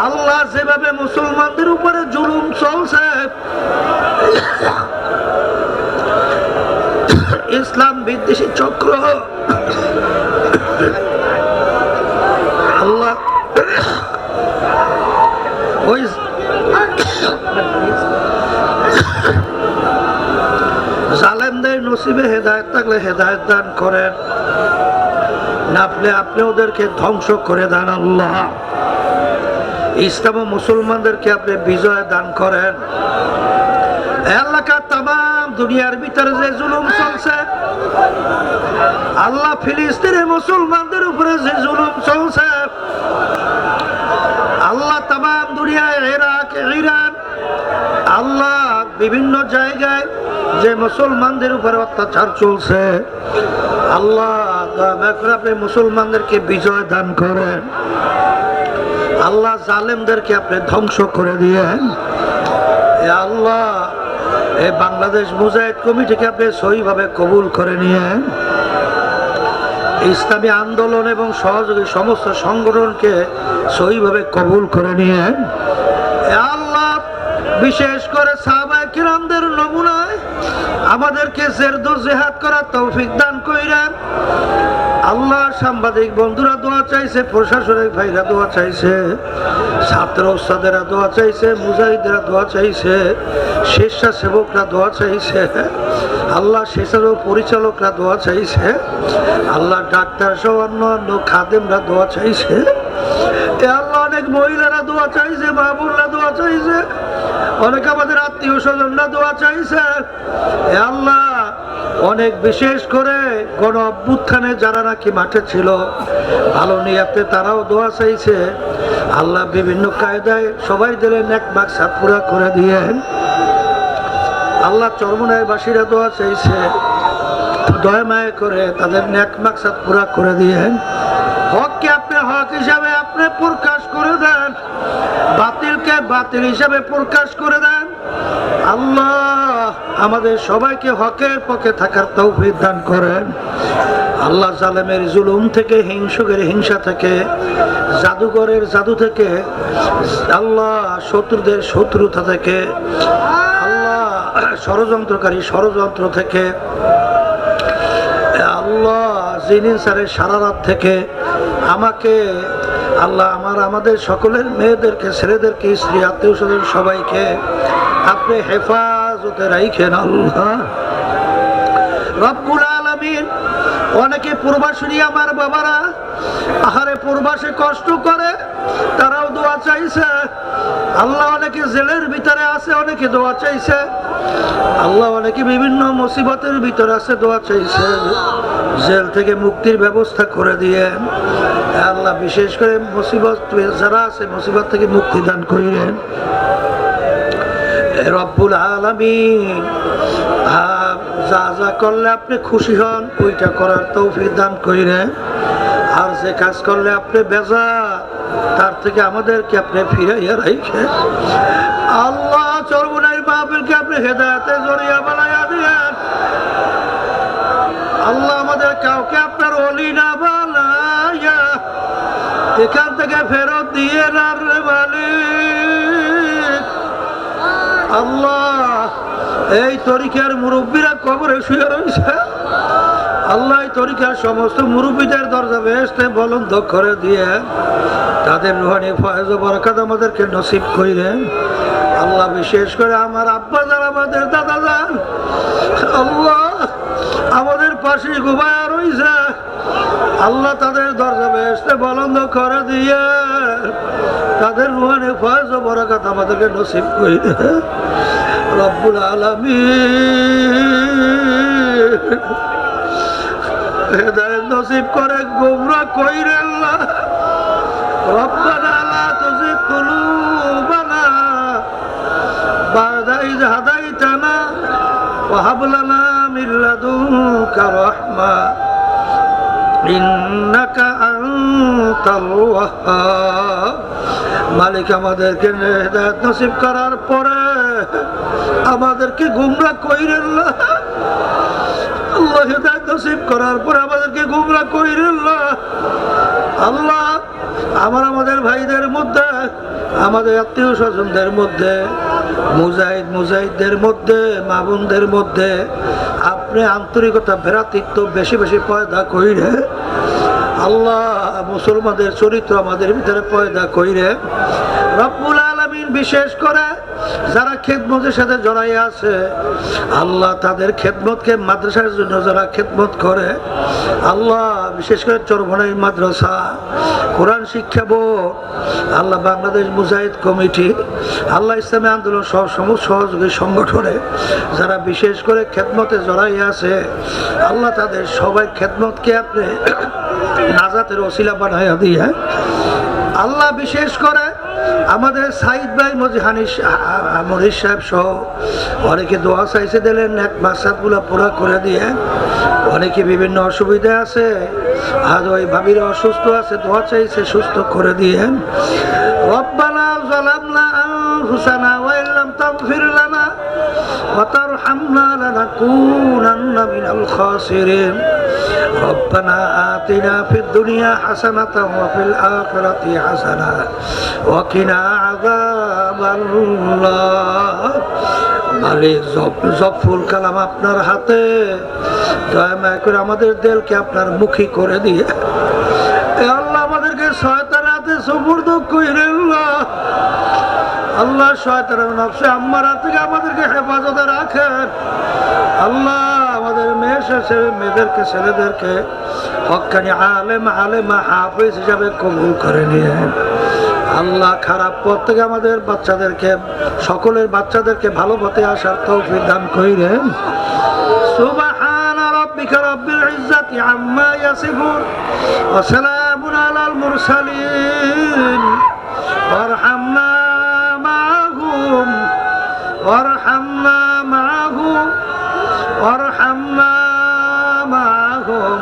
আল্লাহ যেভাবে মুসলমানদের উপরে জুলুম চলছে, ইসলাম বিদ্বেষী চক্র, আল্লাহ ওই জালেমদের নসিবে হেদায়েত থাকলে হেদায়েত দান করেন, না আপনি ওদেরকে ধ্বংস করে দেন। আল্লাহ ইসলাম ও মুসলমানদেরকে আপনি বিজয় দান করেন। এলাকা তামাম দুনিয়ার ভিতরে যে জুলুম চলছে, আল্লাহ ফিলিস্তিনের মুসলমানদের উপরে যে জুলুম চলছে, আল্লাহ তামাম দুনিয়ায় ইরাক, ইরান, আল্লাহ বিভিন্ন জায়গায় যে মুসলমানদের উপরে অত্যাচার চলছে, আল্লাহ আপনি মুসলমানদেরকে বিজয় দান করেন। আল্লাহ জালেমদেরকে আপনি ধ্বংস করে দিয়েন। আল্লাহ এই বাংলাদেশ মুজাহিদ কমিটিকে আপনি সহিভাবে কবুল করে নিয়েন। ইসলামী আন্দোলন এবং সহযোগী সমস্ত সংগঠনকে সহিভাবে কবুল করে নিয়েন। আল্লাহ বিশেষ করে সাহাবায়ে কিরামদের নমুনায় আমাদেরকে জেরদু জিহাদ করার তৌফিক দান কইরেন। আল্লাহ সাংবাদিক বন্ধুরা দোয়া চাইছে, প্রশাসনিক ভাইরা দোয়া চাইছে, ছাত্র ওস্তাদেরা দোয়া চাইছে, মুজাহিদেরা দোয়া চাইছে, স্বেচ্ছাসেবকরা দোয়া চাইছে, আল্লাহ স্বেচ্ছাসেবক পরিচালকরা দোয়া চাইছে, আল্লাহ ডাক্তার সহ অন্য খাদেমরা দোয়া চাইছে, আল্লাহ অনেক মহিলারা দোয়া চাইছে, মাহবুবরা দোয়া চাইছে, অনেক আমাদের আত্মীয় স্বজনরা দোয়া চাইছে। আল্লাহ অনেক বিশেষ করে গণ অভ্যুত্থানে যারা নাকি মাঠে ছিল ভালো নিয়াতে তারাও দোয়া চাইছে। আল্লাহ বিভিন্ন কায়দায় সবাই দিলে নেক মাকসাদ পুরা করে দিয়েন। আল্লাহ চরমনায় বাসীরা দোয়া চাইছে, দয়া মায়া করে তাদের নেক মাকসাদ পুরা করে দিয়েন। হককে আপনি হক হিসাবে আপনি প্রকাশ করে দেন, বাতিলকে বাতিল হিসাবে প্রকাশ করে দেন। আল্লাহ আমাদের সবাইকে হকের পক্ষে থাকার তৌফিক দান করেন। আল্লাহ জালেমের জুলুম থেকে, হিংসুকের হিংসা থেকে, জাদুঘরের জাদু থেকে, আল্লাহ শত্রুদের শত্রুতা থেকে, আল্লাহ ষড়যন্ত্রকারী ষড়যন্ত্র থেকে, আল্লাহ জিনিস সারের সারারাত থেকে আমাকে, আল্লাহ আমাদের সকলের মেয়েদেরকে, ছেলেদেরকে, স্ত্রী, আত্মীয় স্বজন সবাইকে আপনি হেফাজতে রাখেন। আল্লাহ রব্বুল আলামিন, অনেকে প্রবাসী আমার বাবারা আহারে প্রবাসে কষ্ট করে, তারাও দোয়া চাইছে। আল্লাহ অনেকে জেলের ভিতরে আছে, অনেকে দোয়া চাইছে। আল্লাহ অনেকে বিভিন্ন মুসিবতের ভিতরে আছে, দোয়া চাইছে। জেল থেকে মুক্তির ব্যবস্থা করে দিয়েন। আল্লাহ বিশেষ করে মুসিবত যারা আছে মুসিবত থেকে মুক্তি দান করিলেন। রব্বুল আলামিন, যা যা করলে আপনি খুশি হন ওইটা করার তৌফিক দান করিলেন। আর যে কাজ করলে আপনি বেজা তার থেকে আমাদেরকে আপনি ফিরাইয়া রাখেন। আল্লাহ চরমনাইর মাহফিলকে আপনি হেদায়েতে জড়িয়া বানাইয়া দিয়েন। আল্লাহ আমাদের কাউকে আপনার ওলি না বানাইয়া এখান থেকে ফেরত দিয়ে না রে মালিক। আল্লাহ এই তরিকার মুরব্বীরা কবরে শুয়ে রয়েছে, আল্লাহ এই তরিকার সমস্ত মুরব্বীদের দরজা বেহেশতে বুলন্দ করে দিয়ে তাদের রুহানি ফয়েজ ও বরকত আমাদেরকে নসিব কইরেন। আল্লাহ বিশেষ করে আমার আব্বা যান, আমাদের দাদা যান, আল্লাহ আমাদের পাশে ঘুমায়া রয়েছে, আল্লাহ তাদের দরজা বেহেশতে বুলন্দ করে দিয়ে তাদের রুহানি ফয়েজ ও বরকত আমাদেরকে নসিব কইরেন। রব্বুল আলামিন হেদায়েত নসিব করে, গোমরা কইরেন না। রব্বানা লা তুযিগ কুলুবানা বা'দা ইয হাদাইতানা ওয়া হাব লানা মিন লাদুনকা রাহমা ইন্নাকা আনতাল ওয়াহ্হাব। মালিক আমাদেরকে হেদায়েত নসিব করার পরে আমাদেরকে গোমরা কইরেন না। আল্লাহ হেদায়েত নসিব করার পরে আমাদেরকে গোমরা কইরেন না। আল্লাহ আমাদের ভাইদের মধ্যে, আমাদের আত্মীয় স্বজনদের মধ্যে, মুজাহিদদের মধ্যে, মা বোনদের মধ্যে আপনি আন্তরিকতা ভ্রাতৃত্ব বেশি বেশি পয়দা কইরে আল্লাহ মুসলমানদের চরিত্র আমাদের ভিতরে পয়দা কইরে রব্বুল আলামিন। বিশেষ করে যারা খেদমতের সাথে জড়াই আছে আল্লাহ তাদের খেদমতকে, মাদ্রাসার জন্য যারা খেদমত করে আল্লাহ, বিশেষ করে চরমনাই মাদ্রাসা, কোরআন শিক্ষা বোর্ড, আল্লাহ বাংলাদেশ মুজাহিদ কমিটি, আল্লাহ ইসলামী আন্দোলন সহ সমস্ত সহযোগী সংগঠনে যারা বিশেষ করে খেদমতে জড়াই আছে আল্লাহ তাদের সবাই খেদমতকে আপনি নাজাতের ওসিলা বানাইয়া দিয়ে আল্লাহ। বিশেষ করে আমাদের সাইদ ভাই মরিস সাহেব সহ অনেকে দোয়া চাইছে দিলেন, এক মাসাদগুলো পুরা করে দিয়ে, অনেকে বিভিন্ন অসুবিধা আছে, আজ ওই ভাবিরা অসুস্থ আছে, দোয়া চাইছে সুস্থ করে দিয়ে। রব্বানা যালামনা আনফুসানা ওয়া ইল্লাম তাগফির লানা ওয়া তারহামনা লানাকুনান্না মিনাল খাসিরিন। ربنا آتنا في الدنيا حسنة وفي الآخرة حسنة وقنا عذاب النار। মালিক জফুল কালাম আপনার হাতে, দয়া করে আমাদের দিলকে আপনার মুখী করে দিয়ে আল্লাহ আমাদেরকে শয়তানের হাতে সুপুর্দ কইরেন না আল্লাহ। শয়তানের নফসে আম্মারা থেকে আমাদেরকে হেফাজতে রাখেন আল্লাহ। আমাদের মেয়েদেরকে ছেলেদেরকে হক্কানি আলেমা হাফেজ হিসাবে কবুল করে নিয়ে আল্লাহ। খারাপ পথ থেকে আমাদের বাচ্চাদেরকে, সকলের বাচ্চাদেরকে ভালো পথে আসার তৌফিক দান কইরেন। সুবহানা রাব্বিকা রাব্বিল ইজ্জাতি আম্মা ইয়াসিফুন ওয়া সালামুন আলাল মুরসালিন ওয়ারহামনা মা'হুম ওয়ারহামনা মা'হুম وارحمنا معهم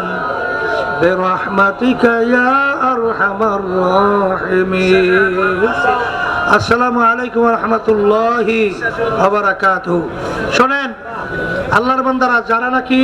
برحمتك يا أرحم الراحمين। আসসালামু আলাইকুম ওয়া রাহমাতুল্লাহি ওয়া বারাকাতুহু। শোনেন আল্লাহর বান্দারা, যারা নাকি